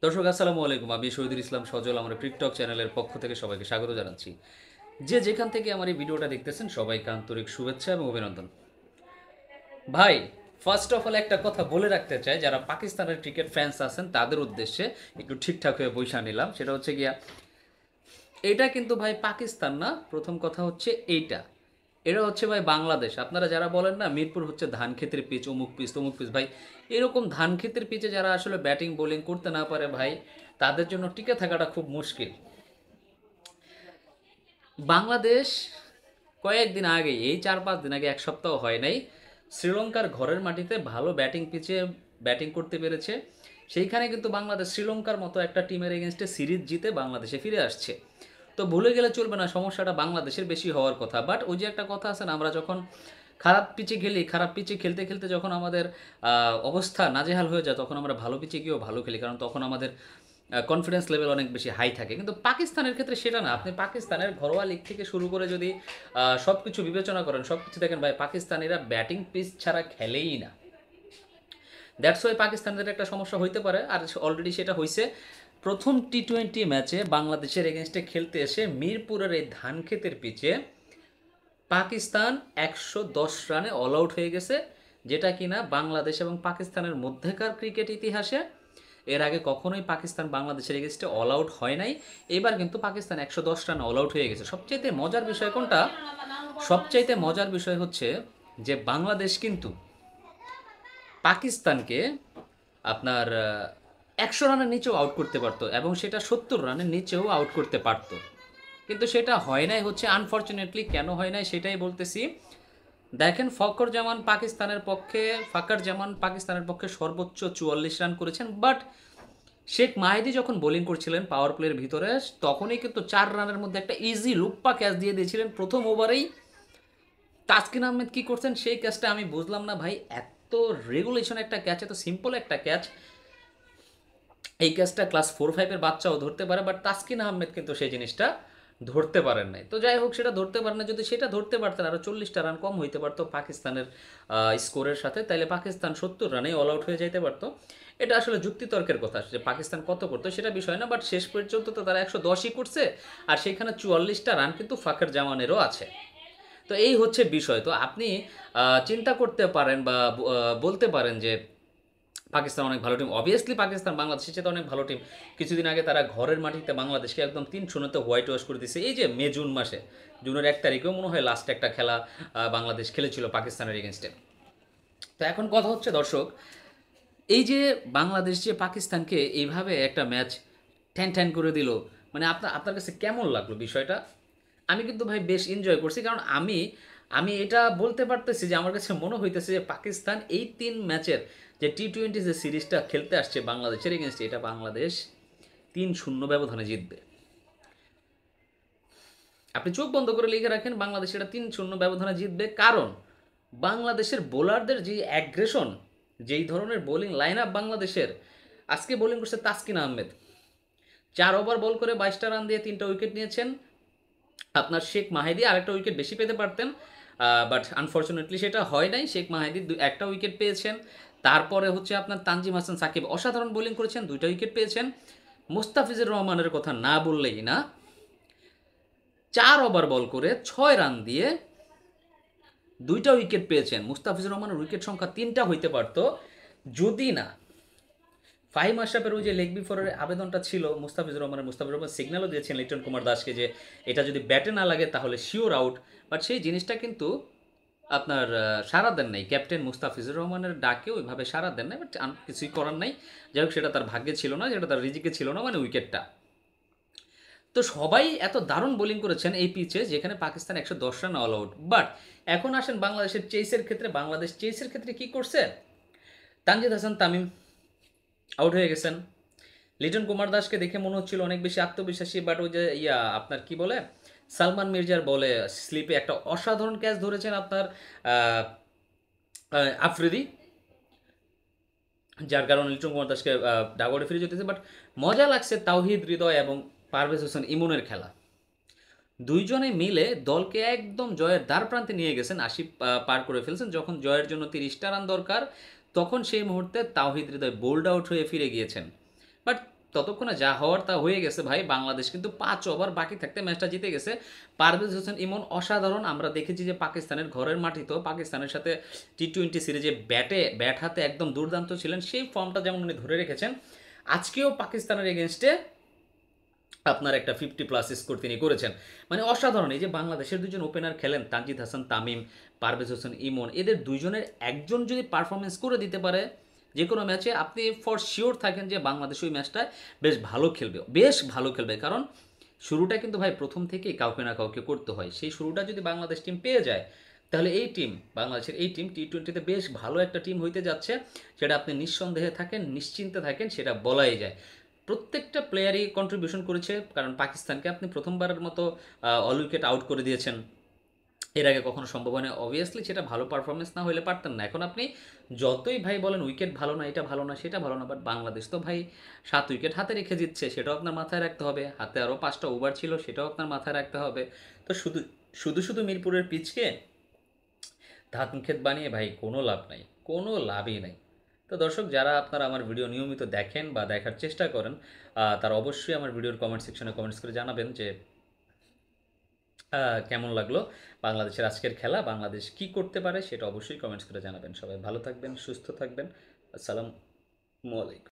দর্শক আসসালামু আলাইকুম, আমি শহীদুল ইসলাম সজল আমার টিকটক চ্যানেলের পক্ষ থেকে সবাইকে স্বাগত জানাচ্ছি। যে যেখান থেকে আমার এই ভিডিওটা দেখতেছেন সবাইকে আন্তরিক শুভেচ্ছা এবং অভিনন্দন। ভাই, ফার্স্ট অফ অল একটা কথা বলে রাখতে চাই, যারা পাকিস্তানের ক্রিকেট ফ্যান্স আছেন তাদের উদ্দেশ্যে একটু ঠিকঠাক হয়ে বইসা নিলাম। সেটা হচ্ছে গিয়া, এটা কিন্তু ভাই পাকিস্তান না। প্রথম কথা হচ্ছে এটা হচ্ছে ভাই বাংলাদেশ। আপনারা যারা বলেন না মিরপুর হচ্ছে ধান ক্ষেতের পিচ, অমুক পিচ তমুক পিচ, ভাই এরকম ধান ক্ষেতের পিচে যারা আসলে ব্যাটিং বোলিং করতে না পারে ভাই, তাদের জন্য টিকে থাকাটা খুব মুশকিল। বাংলাদেশ কয়েকদিন আগে, এই 4-5 দিন আগে, এক সপ্তাহ হয় নাই, শ্রীলঙ্কার ঘরের মাটিতে ভালো ব্যাটিং পিচে ব্যাটিং করতে পেরেছে। সেইখানে কিন্তু বাংলাদেশ শ্রীলঙ্কার মতো একটা টিমের এগেনস্টে সিরিজ জিতে বাংলাদেশে ফিরে আসছে। তো ভুলে গেলে চলবে না, সমস্যাটা বাংলাদেশের বেশি হওয়ার কথা। বাট ওই যে একটা কথা আছে না, আমরা যখন খারাপ পিচে খেলি, খারাপ পিচে খেলতে খেলতে যখন আমাদের অবস্থা নাজেহাল হয়ে যায়, তখন আমরা ভালো পিচে গিয়েও ভালো খেলি, কারণ তখন আমাদের কনফিডেন্স লেভেল অনেক বেশি হাই থাকে। কিন্তু পাকিস্তানের ক্ষেত্রে সেটা না। আপনি পাকিস্তানের ঘরোয়া লিগ থেকে শুরু করে যদি সব কিছু বিবেচনা করেন, সব কিছু দেখেন ভাই, পাকিস্তানিরা ব্যাটিং পিচ ছাড়া খেলেই না। দ্যাটস ওয়াই পাকিস্তানের একটা সমস্যা হইতে পারে, আর অলরেডি সেটা হয়েছে। প্রথম টি-20 ম্যাচে বাংলাদেশের এগেনস্টে খেলতে এসে মিরপুরের এই ধানক্ষেতের পিচে পাকিস্তান 110 রানে অল আউট হয়ে গেছে, যেটা কিনা বাংলাদেশ এবং পাকিস্তানের মধ্যেকার ক্রিকেট ইতিহাসে এর আগে কখনোই পাকিস্তান বাংলাদেশের এগেনস্টে অল আউট হয় নাই। এবার কিন্তু পাকিস্তান 110 রানে অল আউট হয়ে গেছে। সবচাইতে মজার বিষয় কোনটা? সবচাইতে মজার বিষয় হচ্ছে যে বাংলাদেশ কিন্তু পাকিস্তানকে আপনার 100 রানের নিচেও আউট করতে পারতো, এবং সেটা 70 রানের নিচেও আউট করতে পারতো। কিন্তু সেটা হয় নাই হচ্ছে আনফর্চুনেটলি। কেন হয় নাই সেটাই বলতেছি। দেখেন, ফাকর জামান পাকিস্তানের পক্ষে সর্বোচ্চ 44 রান করেছেন, বাট শেখ মাহিদি যখন বোলিং করছিলেন পাওয়ার প্লের ভিতরে, তখনই কিন্তু 4 রানের মধ্যে একটা ইজি লুপ্পা ক্যাচ দিয়ে দিয়েছিলেন প্রথম ওভারেই। তাসকিন আহমেদ কি করছেন সেই ক্যাচটা আমি বুঝলাম না ভাই। এত রেগুলেশন একটা ক্যাচ, এত সিম্পল একটা ক্যাচ, এই ক্যাচটা ক্লাস 4-5-এর বাচ্চাও ধরতে পারে, বাট তাসকিন আহমেদ কিন্তু সেই জিনিসটা ধরতে পারেন নাই। তো যাই হোক, সেটা ধরতে পারেন না। যদি সেটা ধরতে পারতেন, আরও 40টা রান কম হইতে পারতো পাকিস্তানের স্কোরের সাথে, তাইলে পাকিস্তান 70 রানেই অল আউট হয়ে যাইতে পারতো। এটা আসলে যুক্তিতর্কের কথা, যে পাকিস্তান কত করতো সেটা বিষয় না, বাট শেষ পর্যন্ত তো তারা 110ই করছে, আর সেখানে 44টা রান কিন্তু ফাখর জামানেরও আছে। তো এই হচ্ছে বিষয়। তো আপনি চিন্তা করতে পারেন বা বলতে পারেন যে পাকিস্তান অনেক ভালো টিম। অবভিয়াসলি পাকিস্তান বাংলাদেশের চেয়ে অনেক ভালো টিম। কিছুদিন আগে তারা ঘরের মাটিতে বাংলাদেশকে একদম 3-0-তে হোয়াইট ওয়াশ করে দিচ্ছে। এই যে জুন মাসে, জুনের 1 তারিখেও মনে হয় লাস্ট একটা খেলা বাংলাদেশ খেলেছিল পাকিস্তানের এগেনস্টে। তো এখন কথা হচ্ছে দর্শক, এই যে বাংলাদেশ যে পাকিস্তানকে এইভাবে একটা ম্যাচ ঠ্যান ঠ্যান করে দিল, মানে আপনার আপনার কাছে কেমন লাগলো বিষয়টা? আমি কিন্তু ভাই বেশ এনজয় করছি, কারণ আমি আমি এটা বলতে পারতেছি যে আমার কাছে মনে হইতেছে যে পাকিস্তান এই 3 ম্যাচের যে টি-20 যে সিরিজটা খেলতে আসছে বাংলাদেশের এগেনস্টে, এটা বাংলাদেশ 3-0 ব্যবধানে জিতবে। আপনি চোখ বন্ধ করে লিখে রাখেন, বাংলাদেশ এটা 3-0 ব্যবধানে জিতবে। কারণ বাংলাদেশের বোলারদের যে অ্যাগ্রেশন, যেই ধরনের বোলিং লাইন আপ বাংলাদেশের, আজকে বোলিং করছে তাসকিন আহমেদ, 4 ওভার বল করে 22টা রান দিয়ে 3টা উইকেট নিয়েছেন। আপনার শেখ মাহিদি আরেকটা উইকেট বেশি পেতে পারতেন, বাট আনফর্চুনেটলি সেটা হয় নাই। শেখ মাহিদি একটা উইকেট পেয়েছেন। তারপরে হচ্ছে আপনার তানজিম হাসান সাকিব অসাধারণ বোলিং করেছেন, 2টা উইকেট পেয়েছেন। মুস্তাফিজুর রহমানের কথা না বললেই না, 4 ওভার বল করে 6 রান দিয়ে 2টা উইকেট পেয়েছেন। মুস্তাফিজুর রহমানের উইকেট সংখ্যা 3টা হইতে পারতো, যদি না ফাহিম আশরাফের ওই যে লেগ বিফোরের আবেদনটা ছিল মুস্তাফিজুর রহমান সিগন্যালও দিয়েছেন লিটন কুমার দাসকে যে এটা যদি ব্যাটে না লাগে তাহলে শিওর আউট। বাট সেই জিনিসটা কিন্তু আপনার সাড়া দেন নাই, ক্যাপ্টেন মুস্তাফিজুর রহমানের ডাকে ওইভাবে সাড়া দেন নাই। বাট কিছুই করার নাই। যাই হোক, সেটা তার ভাগ্যে ছিল না, যেটা তার রিজিকে ছিল না, মানে উইকেটটা। তো সবাই এত দারুণ বোলিং করেছেন এই পিচে, যেখানে Pakistan 110 run all out. But এখন আসেন বাংলাদেশের চেসের ক্ষেত্রে। বাংলাদেশ চেসের ক্ষেত্রে কি করছে? তানজিদ হাসান তামিম আউট হয়ে গেছেন। লিটন কুমার দাসকে দেখে মনে হচ্ছিল অনেক বেশি আত্মবিশ্বাসী, বাট ওই যে আপনার কি বলে, সালমান মির্জার বলে স্লিপে একটা অসাধারণ ক্যাচ ধরেছেন আপনার আহ, আফ্রিদি, যার কারণে লিটন কুমার দাসকে ডাগআউটে ফিরে যেতেছে। বাট মজা লাগছে তাওহিদ হৃদয় এবং পারভেজ হোসেন ইমনের খেলা। দুইজনে মিলে দলকে একদম জয়ের দ্বার প্রান্তে নিয়ে গেছেন, 80 পার করে ফেলছেন। যখন জয়ের জন্য 30টা রান দরকার, তখন সেই মুহূর্তে তাওহিদ হৃদয় বোল্ড আউট হয়ে ফিরে গিয়েছেন। বাট ততক্ষণে যা হওয়ার তা হয়ে গেছে ভাই। বাংলাদেশ কিন্তু 5 ওভার বাকি থাকতে ম্যাচটা জিতে গেছে। পারভেজ হোসেন ইমন অসাধারণ। আমরা দেখেছি যে পাকিস্তানের ঘরের মাটিতেও পাকিস্তানের সাথে টি-20 সিরিজে ব্যাট হাতে একদম দুর্দান্ত ছিলেন। সেই ফর্মটা যেমন উনি ধরে রেখেছেন, আজকেও পাকিস্তানের এগেনস্টে আপনার একটা 50+ স্কোর তিনি করেছেন। মানে অসাধারণ। এই যে বাংলাদেশের দুজন ওপেনার খেলেন, তানজিদ হাসান তামিম, পারভেজ হোসেন ইমন, এদের দুইজনের একজন যদি পারফরমেন্স করে দিতে পারে যে কোনো ম্যাচে, আপনি ফর শিওর থাকেন যে বাংলাদেশ ওই ম্যাচটায় বেশ ভালো খেলবে। কারণ শুরুটা কিন্তু ভাই প্রথম থেকেই কাউকে না কাউকে করতে হয়। সেই শুরুটা যদি বাংলাদেশ টিম পেয়ে যায়, তাহলে এই টিম, বাংলাদেশের এই টিম টি-20তে বেশ ভালো একটা টিম হইতে যাচ্ছে। সেটা আপনি নিঃসন্দেহে থাকেন, নিশ্চিন্তে থাকেন, সেটা বলাই যায়। প্রত্যেকটা প্লেয়ারই কন্ট্রিবিউশন করেছে। কারণ পাকিস্তানকে আপনি প্রথমবারের মতো অল উইকেট আউট করে দিয়েছেন, এর আগে কখনো সম্ভব হয় না। অবভিয়াসলি সেটা ভালো পারফরমেন্স না হলে পারতেন না। এখন আপনি যতই ভাই বলেন উইকেট ভালো না, এটা ভালো না, সেটা ভালো না, বাট বাংলাদেশ তো ভাই 7 উইকেট হাতে রেখে জিতছে, সেটাও আপনার মাথায় রাখতে হবে। হাতে আরও 5টা ওভার ছিল, সেটাও আপনার মাথায় রাখতে হবে। তো শুধু শুধু শুধু মিরপুরের পিচকে ধান ক্ষেত বানিয়ে ভাই কোনো লাভ নাই, কোনো লাভই নাই। তো দর্শক, যারা আপনারা আমার ভিডিও নিয়মিত দেখেন বা দেখার চেষ্টা করেন, তারা অবশ্যই আমার ভিডিওর কমেন্ট সেকশনে কমেন্টস করে জানাবেন যে কেমন লাগলো বাংলাদেশের আজকের খেলা, বাংলাদেশ কি করতে পারে, সেটা অবশ্যই কমেন্টস করে জানাবেন। সবাই ভালো থাকবেন, সুস্থ থাকবেন। আসসালামু আলাইকুম।